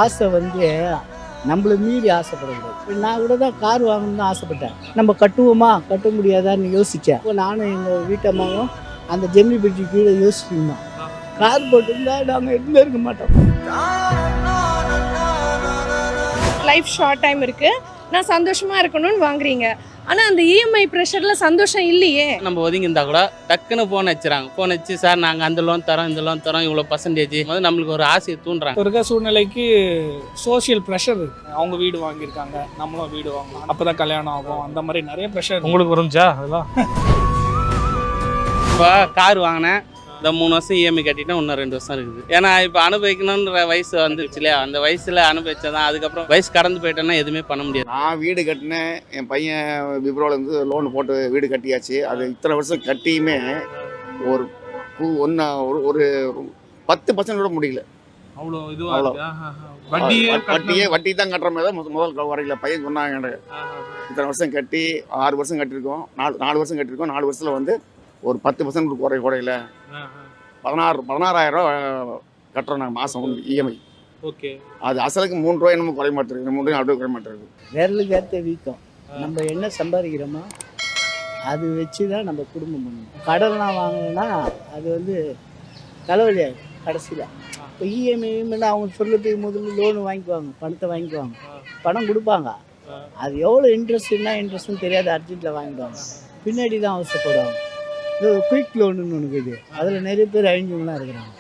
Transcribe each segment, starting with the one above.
ஆசை வந்து நம்மளை மீறி ஆசைப்படக்கூடாது. நான் கூட தான் கார் வாங்கணும்னு ஆசைப்பட்டேன். நம்ம கட்டுவோமா கட்ட முடியாதான்னு யோசித்தேன். இப்போ நானும் எங்கள் வீட்டம்மாவும் அந்த ஜெமினி பிரிட்ஜு கீழே யோசிச்சிருந்தோம். கார் போட்டிருந்தா நாங்கள் எதுவுமே இருக்க மாட்டோம். லைஃப் ஷார்ட் டைம் இருக்குது, நான் சந்தோஷமாக இருக்கணும்னு வாங்குறீங்க. ஆனால் அந்த இஎம்ஐ ப்ரெஷரில் சந்தோஷம் இல்லையே. நம்ம ஒதுங்கி இருந்தால் கூட டக்குன்னு ஃபோன் வச்சுறாங்க. ஃபோன் வச்சு சார் நாங்கள் அந்த லோன் தரோம் இந்த லோன் தரோம் இவ்வளோ பர்சன்டேஜ் நம்மளுக்கு ஒரு ஆசையை தூண்டுறாங்க. இப்போ இருக்க சூழ்நிலைக்கு சோஷியல் ப்ரெஷர் இருக்குது. அவங்க வீடு வாங்கியிருக்காங்க, நம்மளும் வீடு வாங்கலாம், அப்போ தான் கல்யாணம் ஆகும், அந்த மாதிரி நிறைய ப்ரெஷர் உங்களுக்கு வரும்ச்சா அதெல்லாம். இப்போ கார் வாங்கினேன், இந்த 3 வருஷம் இஎம்ஐ கட்டிட்டேன், இன்னும் 2 வருஷம் இருக்குது. ஏன்னா இப்போ அனுபவிக்கணுன்ற வயசு வந்துருச்சு இல்லையா, அந்த வயசில் அனுபவிச்சதான். அதுக்கப்புறம் வயசு கடந்து போயிட்டேன்னா எதுவுமே பண்ண முடியாது. நான் வீடு கட்டினேன், என் பையன் விப்ரோலேருந்து லோன் போட்டு வீடு கட்டியாச்சு. அது இத்தனை வருஷம் கட்டியுமே ஒரு ஒரு 10% கூட முடியல. அவ்வளோ அவ்வளோ இதுவாக வட்டி தான் கட்டுற மாதிரி தான் முதல் வரையில் பையன் சொன்னாங்க. எனக்கு இத்தனை வருஷம் கட்டி 6 வருஷம் கட்டியிருக்கோம், 4 வருஷம் கட்டியிருக்கோம். 4 வருஷத்தில் வந்து ஒரு 10% குறையில 16,000 ரூபா கட்டுறோம் நாங்கள் மாதம் இஎம்ஐ. ஓகே, அது அசலுக்கு 3 ரூபாய் நம்ம குறைய மாட்டேருக்கு, 3 ரூபாய் அப்படியே குறைய மாட்டேருக்கு. விரலுக்கு ஏற்ற வீக்கம். நம்ம என்ன சம்பாதிக்கிறோமோ அது வச்சு தான் நம்ம குடும்பம் பண்ணணும். கடன்லாம் வாங்கினா அது வந்து தலைவலியாக கடைசியில். இப்போ இஎம்ஐன்னா அவங்க சொல்கிறதுக்கு முதல்ல லோனு வாங்கிக்குவாங்க, பணத்தை வாங்கிக்குவாங்க, பணம் கொடுப்பாங்க. அது எவ்வளோ இன்ட்ரெஸ்ட்னு தெரியாது, அர்ஜென்ட்டில் வாங்கிடுவாங்க, பின்னாடி தான் அவசரப்படுவாங்க. இது குயிக் லோனுன்னு ஒன்று இருக்குது, அதில் நிறைய பேர் அழிஞ்சவங்களாம் இருக்கிறாங்க.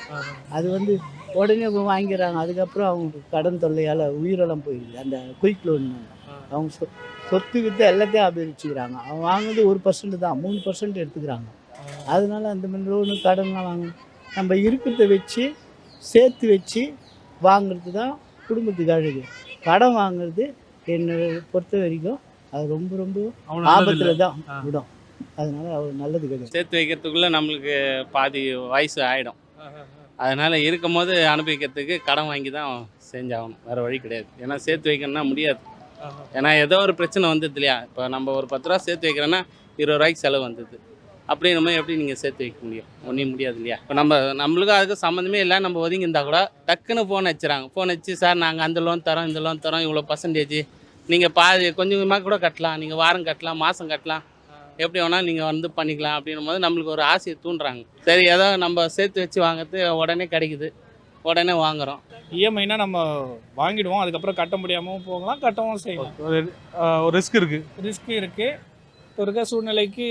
அது வந்து உடனே வாங்கிடுறாங்க, அதுக்கப்புறம் அவங்க கடன் தொல்லையால் உயிரெல்லாம் போயிடுது. அந்த குயிக் லோன் அவங்க சொத்து வித்து எல்லாத்தையும் அபகரிச்சுக்கிறாங்க. அவங்க வாங்குறது 1% தான், 3% எடுத்துக்கிறாங்க. அதனால அந்த மாதிரி லோனு கடன்லாம் வாங்கணும். நம்ம இருக்கிறத வச்சு சேர்த்து வச்சு வாங்குறது தான் குடும்பத்துக்கு அழகு. கடன் வாங்குறது என்னை பொறுத்த வரைக்கும் அது ரொம்ப ரொம்ப ஆபத்தில் தான் விடும். அதனால அவர் நல்லது கிடையாது. சேர்த்து வைக்கிறதுக்குள்ளே நம்மளுக்கு பாதி வயசு ஆகிடும். அதனால் இருக்கும் போது அனுபவிக்கிறதுக்கு கடன் வாங்கி தான் செஞ்சாகணும், வேறு வழி கிடையாது. ஏன்னா சேர்த்து வைக்கணும்னா முடியாது. ஏன்னா ஏதோ ஒரு பிரச்சனை வந்தது இல்லையா. இப்போ நம்ம ஒரு 10 ரூபா சேர்த்து வைக்கிறோன்னா 20 ரூபாய்க்கு செலவு வந்தது. அப்படின்னும் போது எப்படி நீங்கள் சேர்த்து வைக்க முடியும்? ஒன்றும் முடியாது இல்லையா. இப்போ நம்மளுக்கும் அதுக்கு சம்மந்தமே இல்லை. நம்ம ஒதுங்கி இருந்தால் கூட டக்குன்னு ஃபோன் வச்சுறாங்க. ஃபோன் வச்சு சார் நாங்கள் அந்த லோன் தரோம் இந்த லோன் தரோம் இவ்வளோ பர்சன்டேஜ் நீங்கள் பாதி கொஞ்சம் கொஞ்சமாக கூட கட்டலாம், நீங்கள் வாரம் கட்டலாம், மாதம் கட்டலாம், எப்படி வேணால் நீங்கள் வந்து பண்ணிக்கலாம். அப்படின்னும் போது நம்மளுக்கு ஒரு ஆசையை தூண்டுறாங்க. சரி ஏதோ நம்ம சேர்த்து வச்சு வாங்கிறது உடனே கிடைக்குது, உடனே வாங்குகிறோம். இஎம்ஐனா நம்ம வாங்கிடுவோம், அதுக்கப்புறம் கட்ட முடியாமல் போகலாம், கட்டவும் செய்யலாம். ஒரு ரிஸ்க் இருக்குது. இப்போ இருக்க சூழ்நிலைக்கு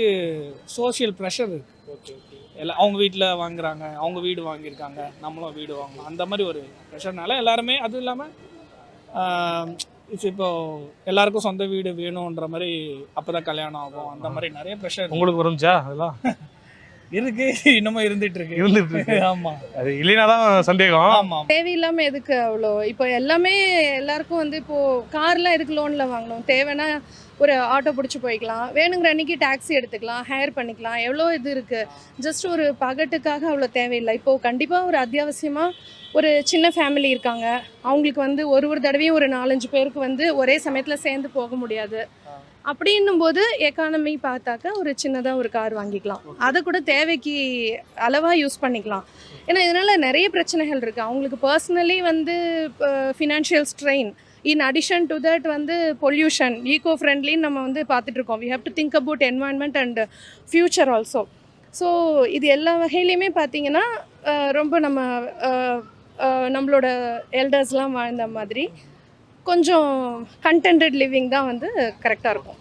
சோஷியல் ப்ரெஷர் இருக்குது. ஓகே, எல்லாம் அவங்க வீட்டில் வாங்குறாங்க, அவங்க வீடு வாங்கியிருக்காங்க, நம்மளும் வீடு வாங்கலாம், அந்த மாதிரி ஒரு ப்ரெஷர்னால எல்லாருமே. அதுவும் இல்லாமல் இப்போ எல்லாருக்கும் சொந்த வீடு வேணுன்ற மாதிரி, அப்போ தான் கல்யாணம் ஆகும், அந்த மாதிரி நிறைய ப்ரெஷர் உங்களுக்கு வரும்ச்சா அதெல்லாம். இருக்கு, இன்னமும் இருந்துட்டு இருக்கு. ஆமாம், அது இல்லைனா தான் சந்தேகம். ஆமாம், தேவையில்லாமல் எதுக்கு அவ்வளோ? இப்போ எல்லாமே எல்லாருக்கும் வந்து இப்போது கார்லாம் எதுக்கு லோனில் வாங்கணும்? தேவைன்னா ஒரு ஆட்டோ பிடிச்சி போய்க்கலாம், வேணுங்கிற அன்றைக்கி டாக்ஸி எடுத்துக்கலாம், ஹையர் பண்ணிக்கலாம், எவ்வளோ இது இருக்குது. ஜஸ்ட் ஒரு பகட்டுக்காக அவ்வளோ தேவையில்லை. இப்போது கண்டிப்பாக ஒரு அத்தியாவசியமாக ஒரு சின்ன ஃபேமிலி இருக்காங்க, அவங்களுக்கு வந்து ஒரு தடவையும் ஒரு 4-5 பேருக்கு வந்து ஒரே சமயத்தில் சேர்ந்து போக முடியாது. அப்படின்னும் போது எக்கானமி பார்த்தாக்க ஒரு சின்னதாக ஒரு கார் வாங்கிக்கலாம், அதை கூட தேவைக்கு அளவாக யூஸ் பண்ணிக்கலாம். ஏன்னா இதனால் நிறைய பிரச்சனைகள் இருக்குது. அவங்களுக்கு பர்சனலி வந்து financial strain, in addition to that வந்து பொல்யூஷன், ஈகோ ஃப்ரெண்ட்லின்னு நம்ம வந்து பார்த்துட்ருக்கோம். We have to think about environment and future also. So இது எல்லா வகையிலையுமே பார்த்திங்கன்னா ரொம்ப நம்மளோட எல்டர்ஸ்லாம் வாழ்ந்த மாதிரி கொஞ்சம் கண்டென்டட் லிவிங் தான் வந்து கரெக்டாக இருக்கும்.